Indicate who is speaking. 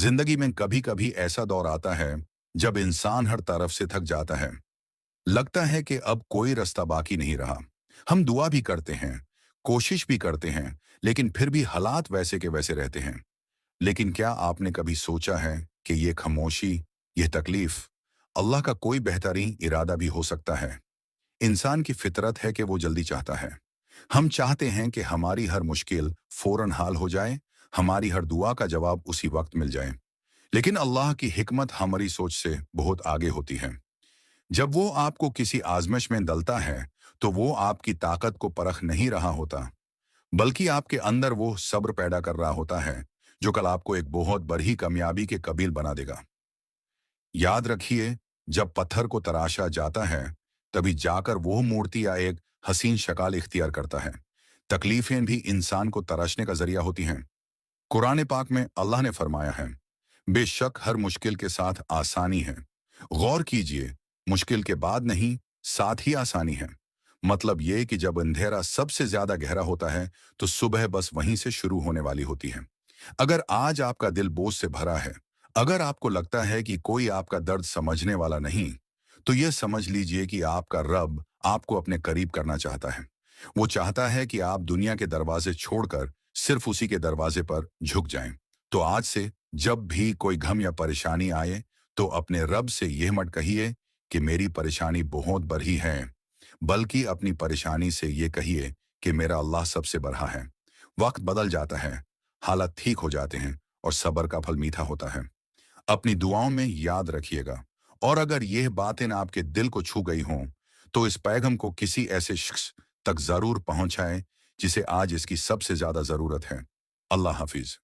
Speaker 1: जिंदगी में कभी कभी ऐसा दौर आता है जब इंसान हर तरफ से थक जाता है। लगता है कि अब कोई रास्ता बाकी नहीं रहा। हम दुआ भी करते हैं, कोशिश भी करते हैं, लेकिन फिर भी हालात वैसे के वैसे रहते हैं। लेकिन क्या आपने कभी सोचा है कि ये खामोशी, ये तकलीफ, अल्लाह का कोई बेहतरीन इरादा भी हो सकता है? इंसान की फितरत है कि वो जल्दी चाहता है। हम चाहते हैं कि हमारी हर मुश्किल फौरन हाल हो जाए, हमारी हर दुआ का जवाब उसी वक्त मिल जाए। लेकिन अल्लाह की हिकमत हमारी सोच से बहुत आगे होती है। जब वो आपको किसी आजमाइश में डलता है, तो वो आपकी ताकत को परख नहीं रहा होता, बल्कि आपके अंदर वो सब्र पैदा कर रहा होता है, जो कल आपको एक बहुत बड़ी कामयाबी के कबील बना देगा। याद रखिए, जब पत्थर को तराशा जाता है, तभी जाकर वो मूर्ति या एक हसीन शक्ल इख्तियार करता है। तकलीफें भी इंसान को तराशने का जरिया होती हैं। कुरान पाक में अल्लाह ने फरमाया है, बेशक हर मुश्किल के साथ आसानी है। गौर कीजिए, मुश्किल के बाद नहीं, साथ ही आसानी है। मतलब ये कि जब अंधेरा सबसे ज्यादा गहरा होता है, तो सुबह बस वहीं से शुरू होने वाली होती है। अगर आज आपका दिल बोझ से भरा है, अगर आपको लगता है कि कोई आपका दर्द समझने वाला नहीं, तो यह समझ लीजिए कि आपका रब आपको अपने करीब करना चाहता है। वो चाहता है कि आप दुनिया के दरवाजे छोड़कर सिर्फ उसी के दरवाजे पर झुक जाएं। तो आज से जब भी कोई गम या परेशानी आए, तो अपने रब से यह मत कहिए कि मेरी परेशानी बहुत बड़ी है, बल्कि अपनी परेशानी से ये कहिए कि मेरा अल्लाह सबसे बड़ा है। वक्त बदल जाता है, हालात ठीक हो जाते हैं, और सब्र का फल मीठा होता है। अपनी दुआओं में याद रखिएगा। और अगर यह बातें आपके दिल को छू गई हों, तो इस पैगाम को किसी ऐसे शख्स तक जरूर पहुंचाएं जिसे आज इसकी सबसे ज्यादा जरूरत है। अल्लाह हाफिज।